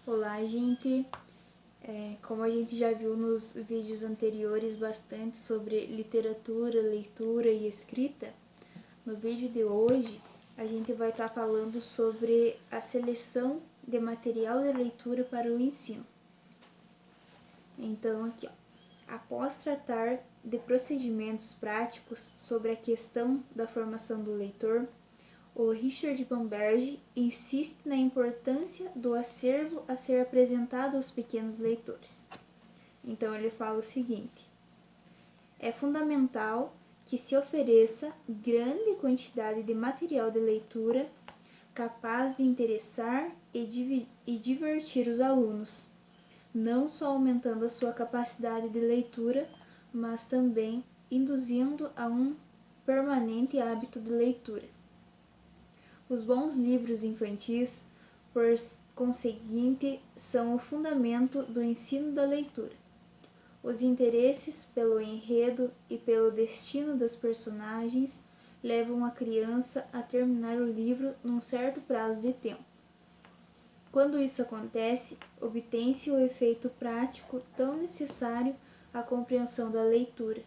Olá, gente! Como a gente já viu nos vídeos anteriores bastante sobre literatura, leitura e escrita, no vídeo de hoje a gente vai estar falando sobre a seleção de material de leitura para o ensino. Então, aqui, após tratar de procedimentos práticos sobre a questão da formação do leitor, o Richard Bamberge insiste na importância do acervo a ser apresentado aos pequenos leitores. Então ele fala o seguinte: é fundamental que se ofereça grande quantidade de material de leitura capaz de interessar e divertir os alunos, não só aumentando a sua capacidade de leitura, mas também induzindo a um permanente hábito de leitura. Os bons livros infantis, por conseguinte, são o fundamento do ensino da leitura. Os interesses pelo enredo e pelo destino das personagens levam a criança a terminar o livro num certo prazo de tempo. Quando isso acontece, obtém-se o efeito prático tão necessário à compreensão da leitura.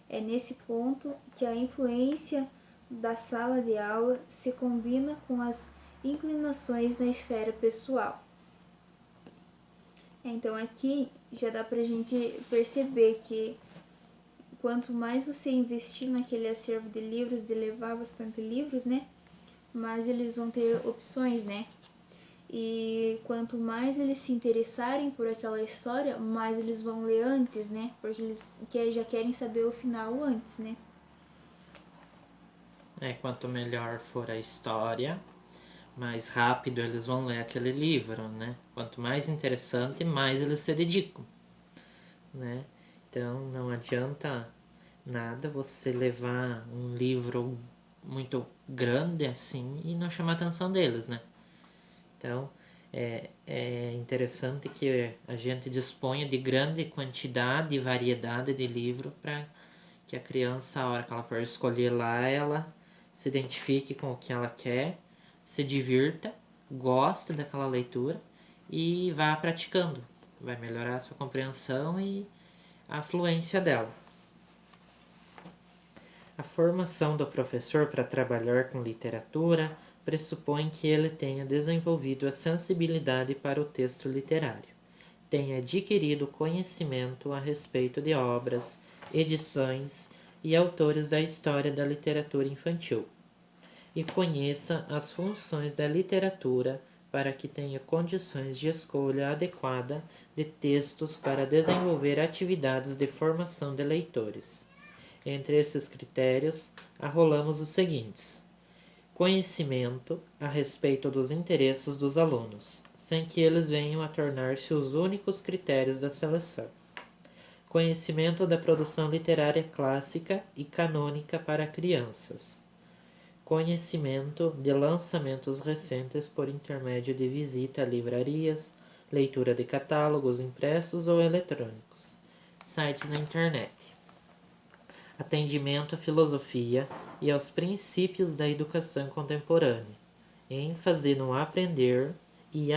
É nesse ponto que a influência da sala de aula se combina com as inclinações na esfera pessoal. Então aqui já dá pra gente perceber que quanto mais você investir naquele acervo de livros, de levar bastante livros, né, mais eles vão ter opções, né? E quanto mais eles se interessarem por aquela história, mais eles vão ler antes, né? Porque eles já querem saber o final antes, né? Quanto melhor for a história, mais rápido eles vão ler aquele livro, né? Quanto mais interessante, mais eles se dedicam, né? Então não adianta nada você levar um livro muito grande assim e não chamar a atenção deles, né? Então é interessante que a gente disponha de grande quantidade e variedade de livro para que a criança, a hora que ela for escolher lá, ela se identifique com o que ela quer, se divirta, goste daquela leitura e vá praticando. Vai melhorar a sua compreensão e a fluência dela. A formação do professor para trabalhar com literatura pressupõe que ele tenha desenvolvido a sensibilidade para o texto literário, tenha adquirido conhecimento a respeito de obras, edições e autores da história da literatura infantil, e conheça as funções da literatura para que tenha condições de escolha adequada de textos para desenvolver atividades de formação de leitores. Entre esses critérios, arrolamos os seguintes: conhecimento a respeito dos interesses dos alunos, sem que eles venham a tornar-se os únicos critérios da seleção. Conhecimento da produção literária clássica e canônica para crianças. Conhecimento de lançamentos recentes por intermédio de visita a livrarias, leitura de catálogos impressos ou eletrônicos, sites na internet. Atendimento à filosofia e aos princípios da educação contemporânea, ênfase no aprender e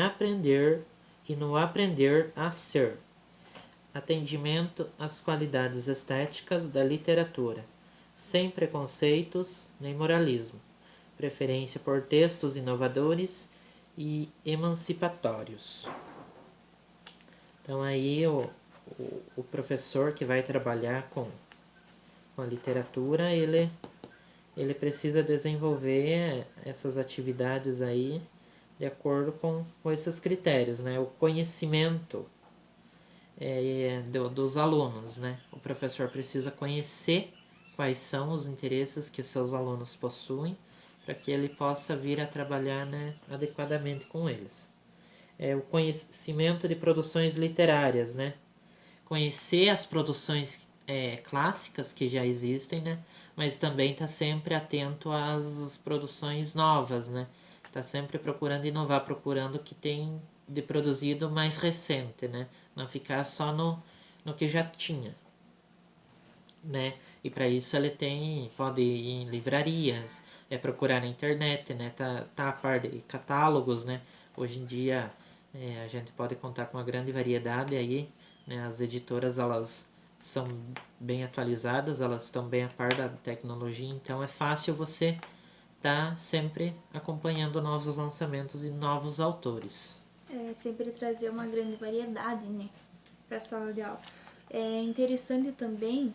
no aprender a ser. Atendimento às qualidades estéticas da literatura, sem preconceitos nem moralismo, preferência por textos inovadores e emancipatórios. Então aí o professor que vai trabalhar com a literatura, ele precisa desenvolver essas atividades aí de acordo com esses critérios, né? O conhecimento dos alunos, né? O professor precisa conhecer quais são os interesses que seus alunos possuem para que ele possa vir a trabalhar, né, adequadamente com eles. O conhecimento de produções literárias, né? Conhecer as produções clássicas que já existem, né? Mas também está sempre atento às produções novas, né? Está sempre procurando inovar, procurando o que tem de produzido mais recente, né? Não ficar só no que já tinha, né? E para isso ele pode ir em livrarias, procurar na internet, né? Tá a par de catálogos, né? Hoje em dia A gente pode contar com uma grande variedade aí, né? As editoras, elas são bem atualizadas, elas estão bem a par da tecnologia, então é fácil você estar sempre acompanhando novos lançamentos e novos autores. Sempre trazer uma grande variedade, né, para a sala de aula. É interessante também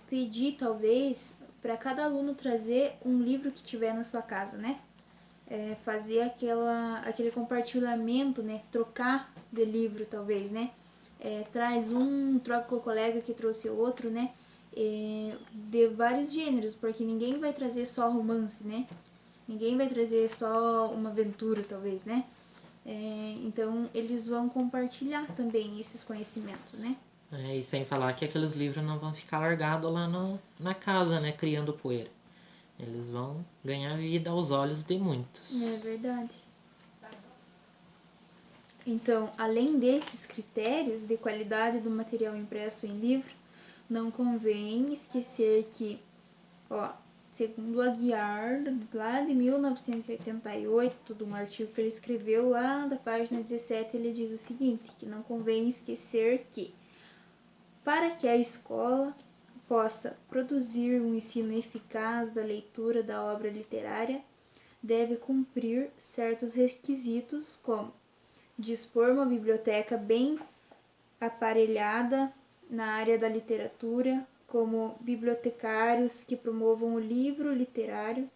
pedir, talvez, para cada aluno trazer um livro que tiver na sua casa, né? Fazer aquele compartilhamento, né? Trocar de livro, talvez, né? Traz um, troca com o colega que trouxe outro, né? De vários gêneros, porque ninguém vai trazer só romance, né? Ninguém vai trazer só uma aventura, talvez, né? Então, eles vão compartilhar também esses conhecimentos, né? E sem falar que aqueles livros não vão ficar largados lá na casa, né? Criando poeira. Eles vão ganhar vida aos olhos de muitos. É verdade. Então, além desses critérios de qualidade do material impresso em livro, não convém esquecer que, segundo Aguiar, lá de 1988, de um artigo que ele escreveu lá da página 17, ele diz o seguinte, que não convém esquecer que, para que a escola possa produzir um ensino eficaz da leitura da obra literária, deve cumprir certos requisitos como dispor uma biblioteca bem aparelhada na área da literatura, como bibliotecários que promovam o livro literário,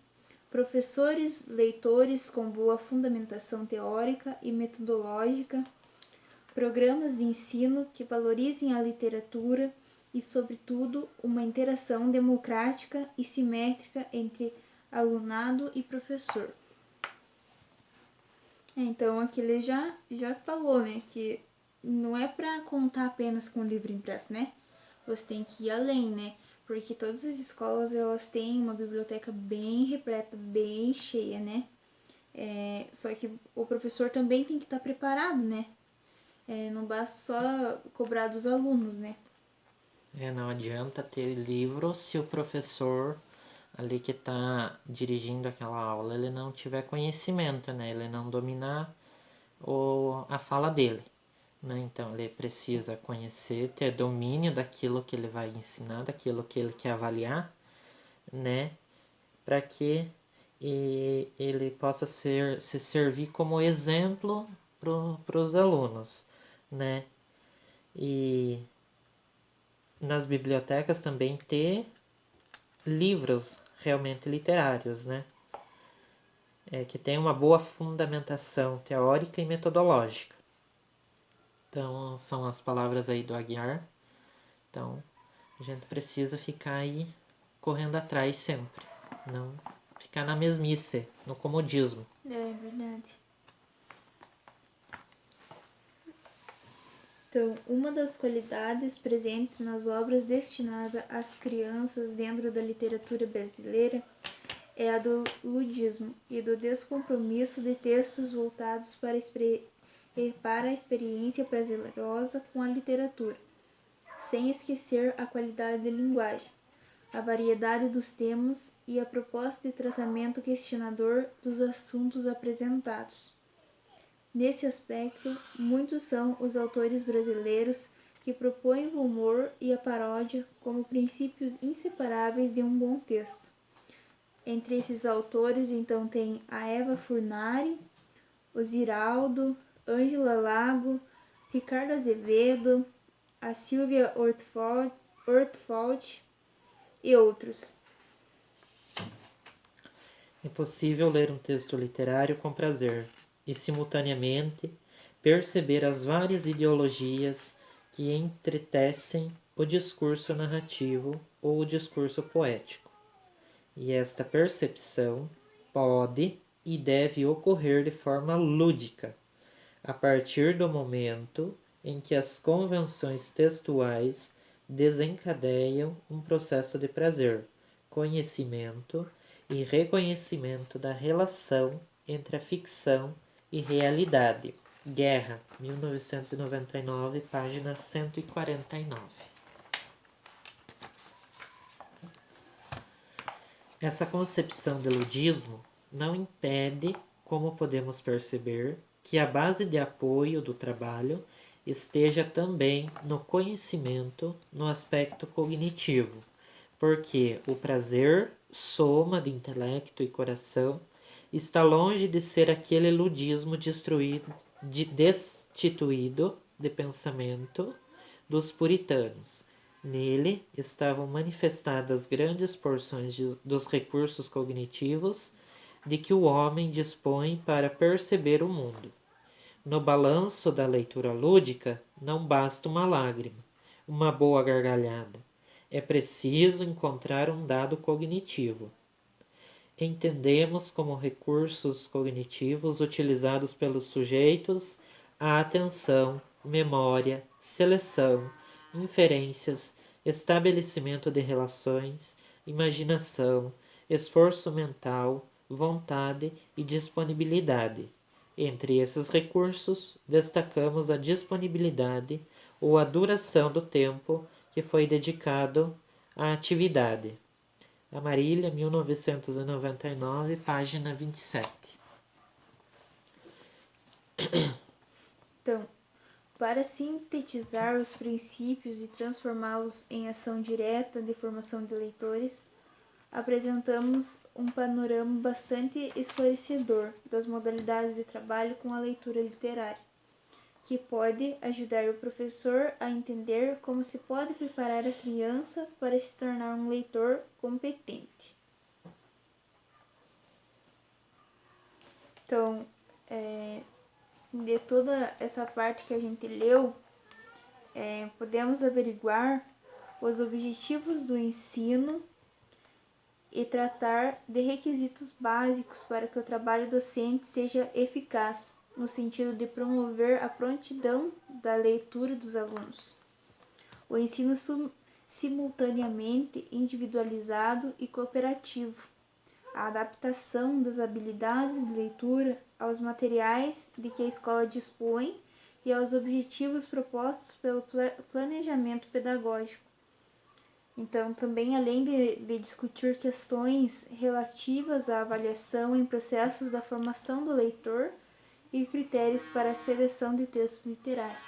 professores leitores com boa fundamentação teórica e metodológica, programas de ensino que valorizem a literatura e, sobretudo, uma interação democrática e simétrica entre alunado e professor. Então, aqui ele já falou, né, que não é para contar apenas com o livro impresso, né? Você tem que ir além, né? Porque todas as escolas, elas têm uma biblioteca bem repleta, bem cheia, né? Só que o professor também tem que estar preparado, né? Não basta só cobrar dos alunos, né? Não adianta ter livro se o professor ali que está dirigindo aquela aula, ele não tiver conhecimento, né? Ele não dominar a fala dele, né? Então, ele precisa conhecer, ter domínio daquilo que ele vai ensinar, daquilo que ele quer avaliar, né? Para que ele possa se servir como exemplo para os alunos, né? E nas bibliotecas também ter livros realmente literários, né? Que tem uma boa fundamentação teórica e metodológica. Então, são as palavras aí do Aguiar. Então, a gente precisa ficar aí correndo atrás sempre. Não ficar na mesmice, no comodismo. É verdade. Então, uma das qualidades presentes nas obras destinadas às crianças dentro da literatura brasileira é a do ludismo e do descompromisso de textos voltados para a experiência prazerosa com a literatura, sem esquecer a qualidade de linguagem, a variedade dos temas e a proposta de tratamento questionador dos assuntos apresentados. Nesse aspecto, muitos são os autores brasileiros que propõem o humor e a paródia como princípios inseparáveis de um bom texto. Entre esses autores, então, tem a Eva Furnari, o Ziraldo, Ângela Lago, Ricardo Azevedo, a Silvia Ortfeld e outros. É possível ler um texto literário com prazer e, simultaneamente, perceber as várias ideologias que entretecem o discurso narrativo ou o discurso poético. E esta percepção pode e deve ocorrer de forma lúdica, a partir do momento em que as convenções textuais desencadeiam um processo de prazer, conhecimento e reconhecimento da relação entre a ficção e realidade. Guerra, 1999, página 149. Essa concepção de ludismo não impede, como podemos perceber, que a base de apoio do trabalho esteja também no conhecimento, no aspecto cognitivo, porque o prazer, soma de intelecto e coração, está longe de ser aquele ludismo destituído de pensamento dos puritanos. Nele estavam manifestadas grandes porções dos recursos cognitivos de que o homem dispõe para perceber o mundo. No balanço da leitura lúdica, não basta uma lágrima, uma boa gargalhada. É preciso encontrar um dado cognitivo. Entendemos como recursos cognitivos utilizados pelos sujeitos a atenção, memória, seleção, inferências, estabelecimento de relações, imaginação, esforço mental, vontade e disponibilidade. Entre esses recursos, destacamos a disponibilidade ou a duração do tempo que foi dedicado à atividade. Amarília, 1999, página 27. Então, para sintetizar os princípios e transformá-los em ação direta de formação de leitores, apresentamos um panorama bastante esclarecedor das modalidades de trabalho com a leitura literária, que pode ajudar o professor a entender como se pode preparar a criança para se tornar um leitor competente. Então, de toda essa parte que a gente leu, podemos averiguar os objetivos do ensino e tratar de requisitos básicos para que o trabalho docente seja eficaz, no sentido de promover a prontidão da leitura dos alunos. O ensino simultaneamente individualizado e cooperativo, a adaptação das habilidades de leitura aos materiais de que a escola dispõe e aos objetivos propostos pelo planejamento pedagógico. Então, também além de discutir questões relativas à avaliação em processos da formação do leitor e critérios para a seleção de textos literários.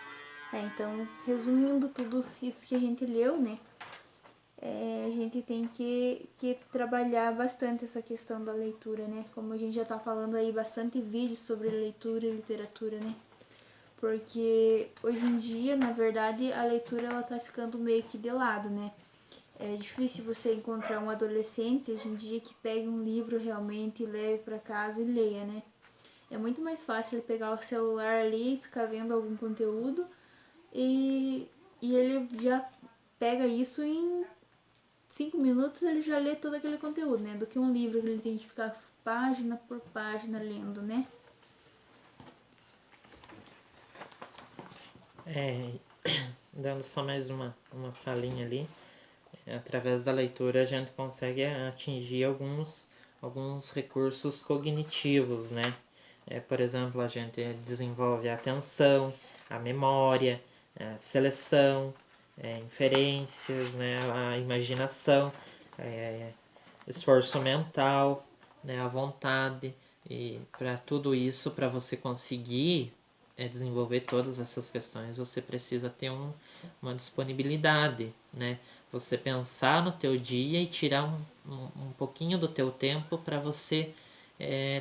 Então, resumindo tudo isso que a gente leu, né? A gente tem que trabalhar bastante essa questão da leitura, né? Como a gente já tá falando aí, bastante vídeos sobre leitura e literatura, né? Porque hoje em dia, na verdade, a leitura ela tá ficando meio que de lado, né? É difícil você encontrar um adolescente hoje em dia que pegue um livro realmente e leve para casa e leia, né? É muito mais fácil ele pegar o celular ali, ficar vendo algum conteúdo e ele já pega isso em 5 minutos, ele já lê todo aquele conteúdo, né? Do que um livro que ele tem que ficar página por página lendo, né? Dando só mais uma falinha ali, através da leitura a gente consegue atingir alguns recursos cognitivos, né? Por exemplo, a gente desenvolve a atenção, a memória, a seleção, inferências, né? A imaginação, esforço mental, né? A vontade. E para tudo isso, para você conseguir desenvolver todas essas questões, você precisa ter uma disponibilidade, né? Você pensar no teu dia e tirar um pouquinho do teu tempo para você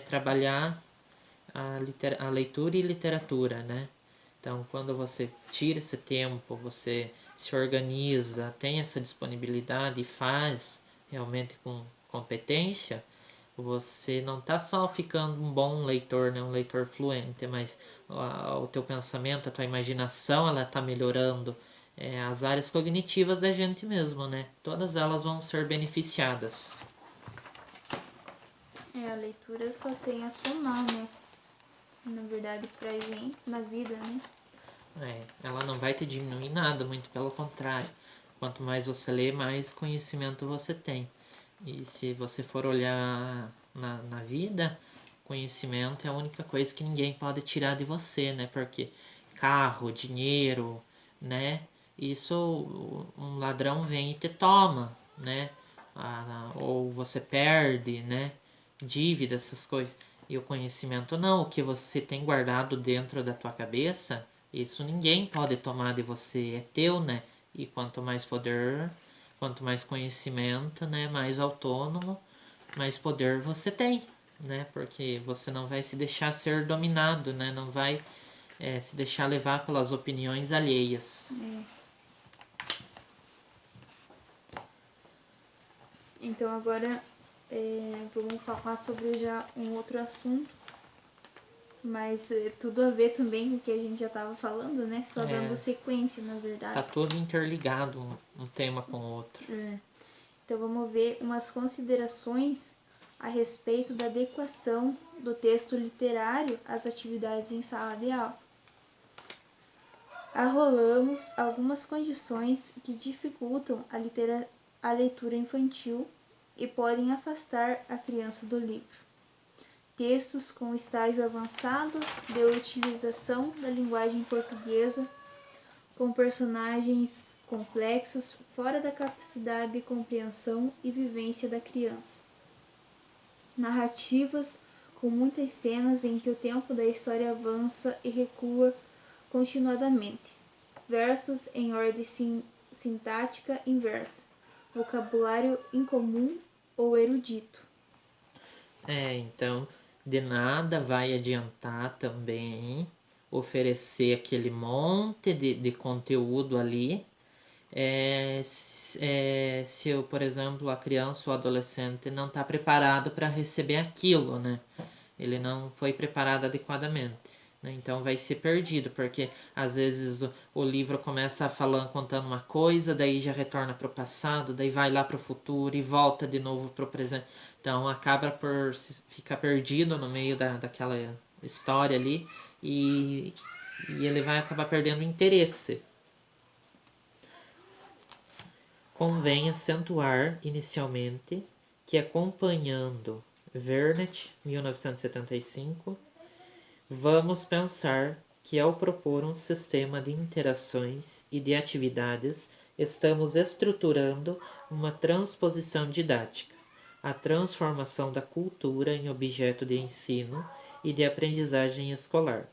trabalhar a leitura e literatura, né? Então, quando você tira esse tempo, você se organiza, tem essa disponibilidade e faz realmente com competência, você não está só ficando um bom leitor, né? Um leitor fluente, mas o teu pensamento, a tua imaginação, ela está melhorando. As áreas cognitivas da gente mesmo, né? Todas elas vão ser beneficiadas. A leitura só tem a somar, né? Na verdade, pra gente, na vida, né? Ela não vai te diminuir nada, muito pelo contrário. Quanto mais você lê, mais conhecimento você tem. E se você for olhar na vida, conhecimento é a única coisa que ninguém pode tirar de você, né? Porque carro, dinheiro, né? Isso um ladrão vem e te toma, né? Ou você perde, né? Dívida, essas coisas. E o conhecimento não, o que você tem guardado dentro da tua cabeça, isso ninguém pode tomar de você, é teu, né? E quanto mais poder, quanto mais conhecimento, né, mais autônomo, mais poder você tem, né? Porque você não vai se deixar ser dominado, né? Não vai se deixar levar pelas opiniões alheias. Então agora vamos falar sobre já um outro assunto, mas tudo a ver também com o que a gente já estava falando, né? Só dando sequência, na verdade. Tá tudo interligado um tema com o outro. Então vamos ver umas considerações a respeito da adequação do texto literário às atividades em sala de aula. Arrolamos algumas condições que dificultam a leitura infantil e podem afastar a criança do livro. Textos com estágio avançado de utilização da linguagem portuguesa, com personagens complexos fora da capacidade de compreensão e vivência da criança. Narrativas com muitas cenas em que o tempo da história avança e recua continuadamente. Versos em ordem sintática inversa. Vocabulário incomum ou erudito. Então, de nada vai adiantar também oferecer aquele monte de conteúdo ali se eu, por exemplo, a criança ou adolescente não está preparado para receber aquilo, né? Ele não foi preparado adequadamente. Né? Então vai ser perdido, porque às vezes o livro começa contando uma coisa, daí já retorna para o passado, daí vai lá para o futuro e volta de novo para o presente. Então acaba por ficar perdido no meio daquela história ali e ele vai acabar perdendo o interesse. Convém acentuar inicialmente que, acompanhando Vernet, 1975, vamos pensar que, ao propor um sistema de interações e de atividades, estamos estruturando uma transposição didática, a transformação da cultura em objeto de ensino e de aprendizagem escolar.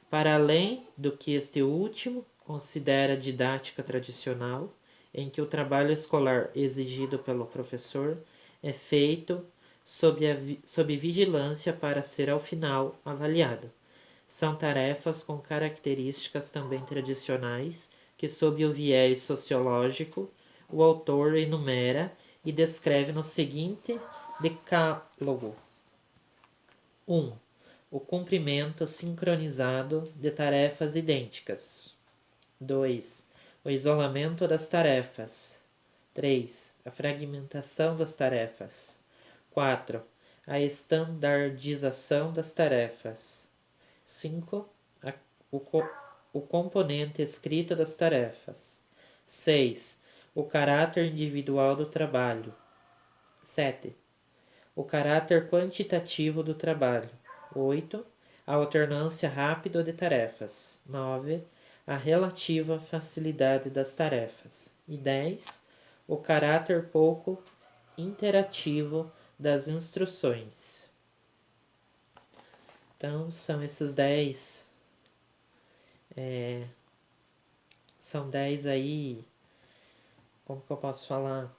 Para além do que este último considera didática tradicional, em que o trabalho escolar exigido pelo professor é feito sob vigilância para ser, ao final, avaliado. São tarefas com características também tradicionais que, sob o viés sociológico, o autor enumera e descreve no seguinte decálogo. 1. O cumprimento sincronizado de tarefas idênticas. 2. O isolamento das tarefas. 3. A fragmentação das tarefas. 4. A estandardização das tarefas. 5. O componente escrito das tarefas. 6. O caráter individual do trabalho. 7. O caráter quantitativo do trabalho. 8. A alternância rápida de tarefas. 9. A relativa facilidade das tarefas. E 10. O caráter pouco interativo das instruções. Então, são esses 10. São 10 aí. Como que eu posso falar?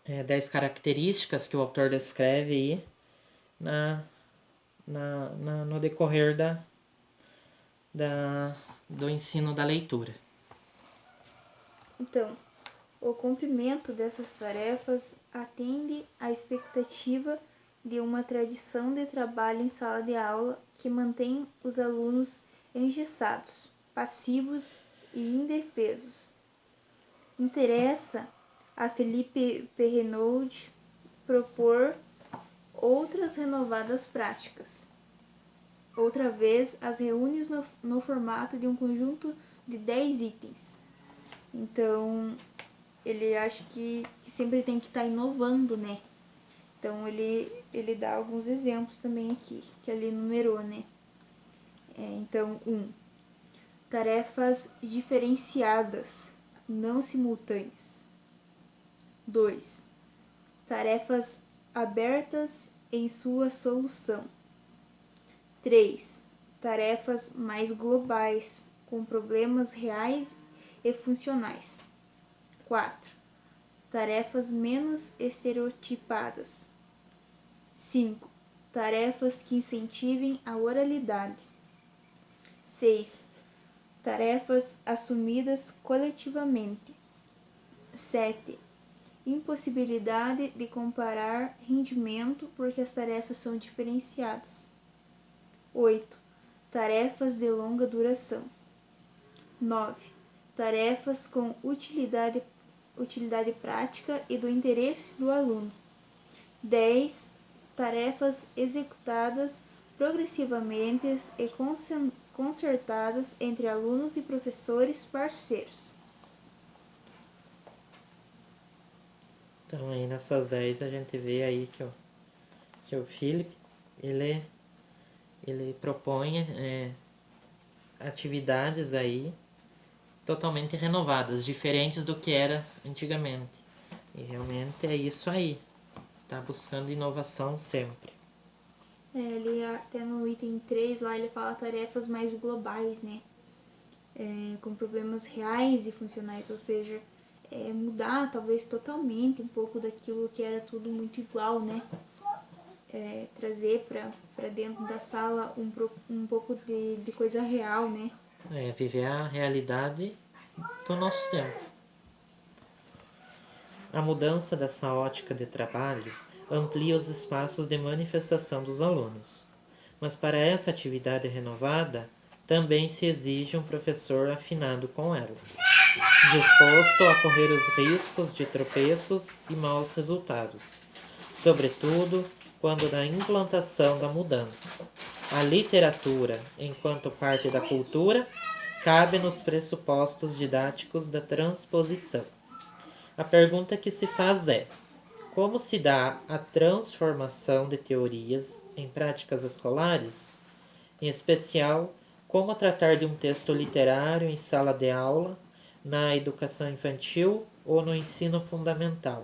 10 características que o autor descreve aí no decorrer do ensino da leitura. Então, o cumprimento dessas tarefas atende à expectativa de uma tradição de trabalho em sala de aula que mantém os alunos engessados, passivos e indefesos. Interessa a Felipe Perrenaud propor outras renovadas práticas. Outra vez, as reúne no formato de um conjunto de 10 itens. Então, ele acha que sempre tem que estar inovando, né? Então, ele dá alguns exemplos também aqui, que ele numerou, né? Então, 1. Tarefas diferenciadas, não simultâneas. 2. Tarefas abertas em sua solução. 3. Tarefas mais globais, com problemas reais e funcionais. 4. Tarefas menos estereotipadas. 5. Tarefas que incentivem a oralidade. 6. Tarefas assumidas coletivamente. 7. Impossibilidade de comparar rendimento porque as tarefas são diferenciadas. 8. Tarefas de longa duração. 9. Tarefas com utilidade prática e do interesse do aluno. 10. Tarefas executadas progressivamente e concertadas entre alunos e professores parceiros. Então, aí nessas 10 a gente vê aí que o Philip, ele propõe atividades aí totalmente renovadas, diferentes do que era antigamente. E realmente é isso aí. Tá buscando inovação sempre. Ele até no item 3 lá ele fala tarefas mais globais, né? Com problemas reais e funcionais, ou seja, mudar talvez totalmente um pouco daquilo que era tudo muito igual, né? Trazer para dentro da sala um pouco de coisa real, né? Viver a realidade do nosso tempo. A mudança dessa ótica de trabalho amplia os espaços de manifestação dos alunos. Mas para essa atividade renovada, também se exige um professor afinado com ela, disposto a correr os riscos de tropeços e maus resultados, sobretudo quando na implantação da mudança. A literatura, enquanto parte da cultura, cabe nos pressupostos didáticos da transposição. A pergunta que se faz é: como se dá a transformação de teorias em práticas escolares? Em especial, como tratar de um texto literário em sala de aula, na educação infantil ou no ensino fundamental?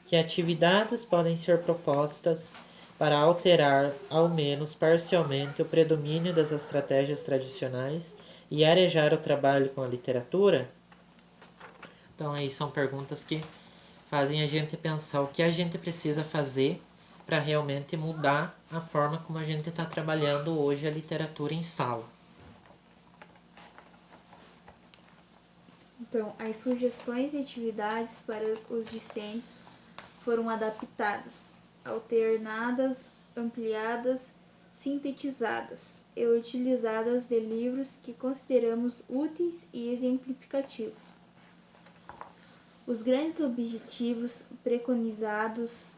Que atividades podem ser propostas para alterar, ao menos parcialmente, o predomínio das estratégias tradicionais e arejar o trabalho com a literatura? Então, aí são perguntas que fazem a gente pensar o que a gente precisa fazer para realmente mudar a forma como a gente está trabalhando hoje a literatura em sala. Então, as sugestões de atividades para os discentes foram adaptadas, alternadas, ampliadas, sintetizadas e utilizadas de livros que consideramos úteis e exemplificativos. Os grandes objetivos preconizados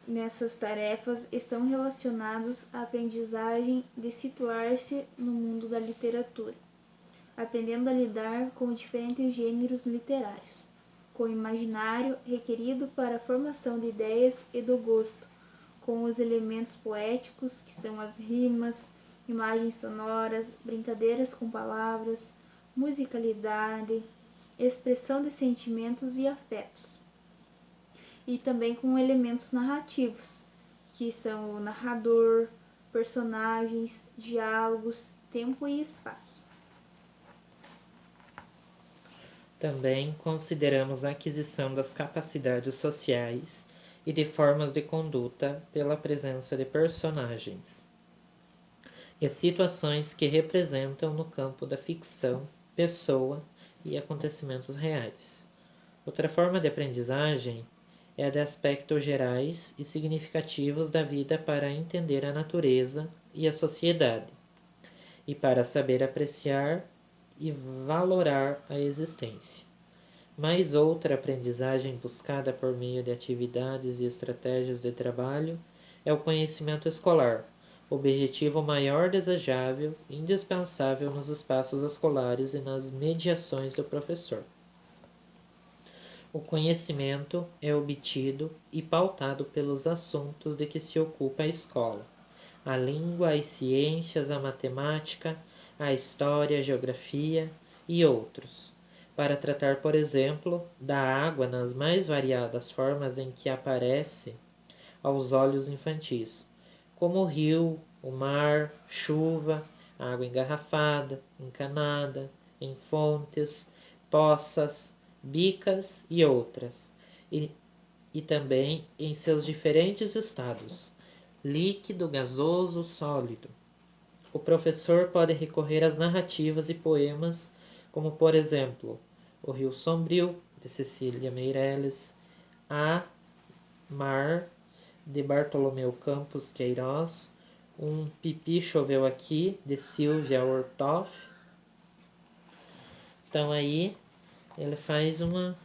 nessas tarefas estão relacionados à aprendizagem de situar-se no mundo da literatura, aprendendo a lidar com diferentes gêneros literários, com o imaginário requerido para a formação de ideias e do gosto, com os elementos poéticos, que são as rimas, imagens sonoras, brincadeiras com palavras, musicalidade, expressão de sentimentos e afetos. E também com elementos narrativos, que são o narrador, personagens, diálogos, tempo e espaço. Também consideramos a aquisição das capacidades sociais e de formas de conduta pela presença de personagens e situações que representam no campo da ficção, pessoa e acontecimentos reais. Outra forma de aprendizagem é a de aspectos gerais e significativos da vida para entender a natureza e a sociedade, e para saber apreciar e valorar a existência. Mais outra aprendizagem buscada por meio de atividades e estratégias de trabalho é o conhecimento escolar, objetivo maior desejável e indispensável nos espaços escolares e nas mediações do professor. O conhecimento é obtido e pautado pelos assuntos de que se ocupa a escola: a língua, as ciências, a matemática, a história, a geografia e outros, para tratar, por exemplo, da água nas mais variadas formas em que aparece aos olhos infantis, como o rio, o mar, chuva, água engarrafada, encanada, em fontes, poças, bicas e outras, e também em seus diferentes estados, líquido, gasoso, sólido. O professor pode recorrer às narrativas e poemas, como por exemplo, O Rio Sombrio, de Cecília Meirelles, A Mar, de Bartolomeu Campos Queiroz, Um Pipi Choveu Aqui, de Silvia Ortoff. Então aí ele faz uma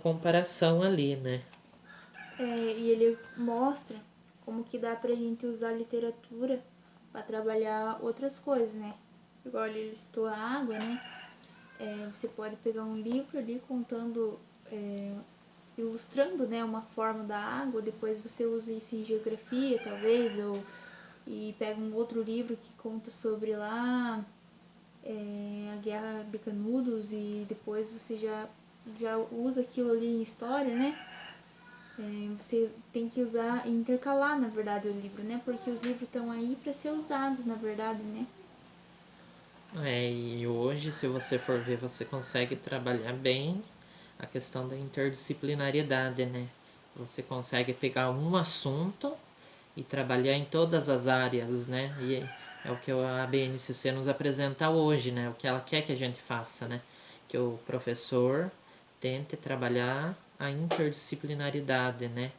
comparação ali, né? E ele mostra como que dá pra gente usar a literatura para trabalhar outras coisas, né? Igual ele citou a água, né? Você pode pegar um livro ali contando, ilustrando, né, uma forma da água, depois você usa isso em geografia, talvez, e pega um outro livro que conta sobre lá a Guerra de Canudos e depois você já usa aquilo ali em história, né? Você tem que usar, intercalar, na verdade, o livro, né? Porque os livros estão aí para ser usados, na verdade, né? E hoje, se você for ver, você consegue trabalhar bem a questão da interdisciplinariedade, né? Você consegue pegar um assunto e trabalhar em todas as áreas, né? E é o que a BNCC nos apresenta hoje, né? O que ela quer que a gente faça, né? Que o professor tente trabalhar a interdisciplinaridade, né?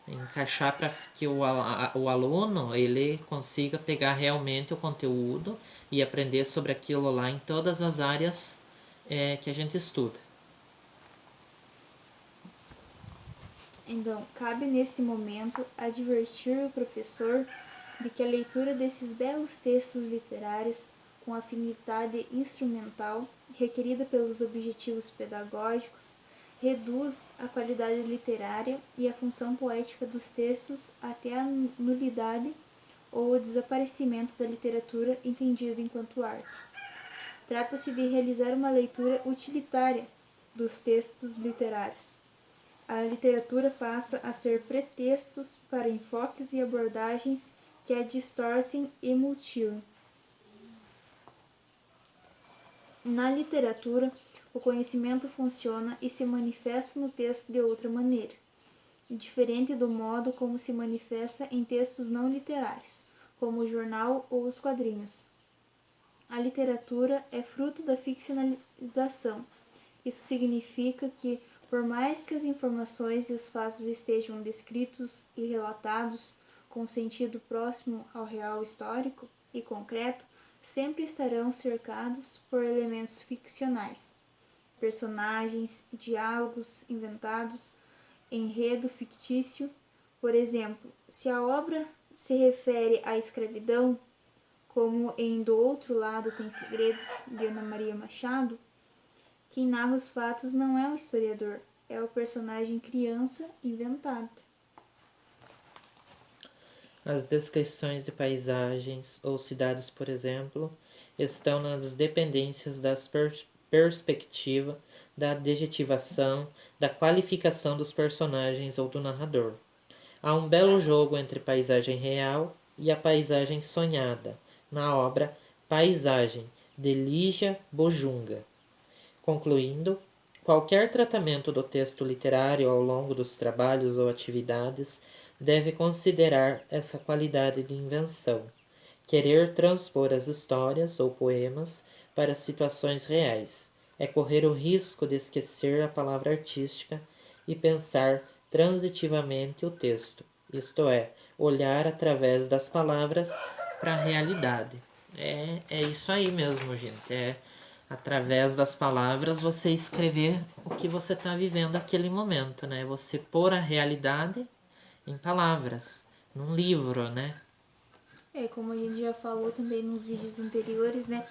Encaixar para que o aluno ele consiga pegar realmente o conteúdo e aprender sobre aquilo lá em todas as áreas que a gente estuda. Então, cabe neste momento advertir o professor de que a leitura desses belos textos literários com afinidade instrumental, requerida pelos objetivos pedagógicos, reduz a qualidade literária e a função poética dos textos até a nulidade ou o desaparecimento da literatura entendida enquanto arte. Trata-se de realizar uma leitura utilitária dos textos literários. A literatura passa a ser pretextos para enfoques e abordagens que a distorcem e mutilam. Na literatura, o conhecimento funciona e se manifesta no texto de outra maneira, diferente do modo como se manifesta em textos não literários, como o jornal ou os quadrinhos. A literatura é fruto da ficcionalização. Isso significa que, por mais que as informações e os fatos estejam descritos e relatados com sentido próximo ao real histórico e concreto, sempre estarão cercados por elementos ficcionais, personagens, diálogos inventados, enredo fictício. Por exemplo, se a obra se refere à escravidão, como em Do Outro Lado Tem Segredos, de Ana Maria Machado, quem narra os fatos não é o historiador, é o personagem criança inventado. As descrições de paisagens ou cidades, por exemplo, estão nas dependências da perspectiva, da adjetivação, da qualificação dos personagens ou do narrador. Há um belo jogo entre paisagem real e a paisagem sonhada, na obra Paisagem, de Lígia Bojunga. Concluindo, qualquer tratamento do texto literário ao longo dos trabalhos ou atividades deve considerar essa qualidade de invenção, querer transpor as histórias ou poemas para situações reais, é correr o risco de esquecer a palavra artística e pensar transitivamente o texto, isto é, olhar através das palavras para a realidade. É isso aí mesmo, gente. Através das palavras você escrever o que você está vivendo naquele momento, né? Você pôr a realidade em palavras, num livro, né? Como a gente já falou também nos vídeos anteriores, né,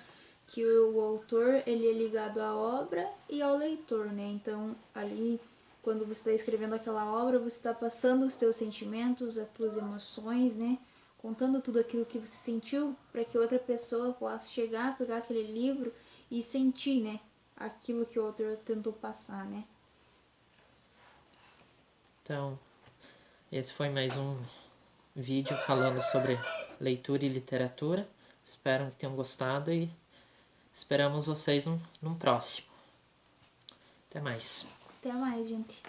que o autor ele é ligado à obra e ao leitor, né? Então ali quando você está escrevendo aquela obra, você está passando os teus sentimentos, as tuas emoções, né? Contando tudo aquilo que você sentiu para que outra pessoa possa chegar, pegar aquele livro e sentir, né? Aquilo que o autor tentou passar, né? Então, Esse foi mais um vídeo falando sobre leitura e literatura. Espero que tenham gostado e esperamos vocês num próximo. Até mais. Até mais, gente.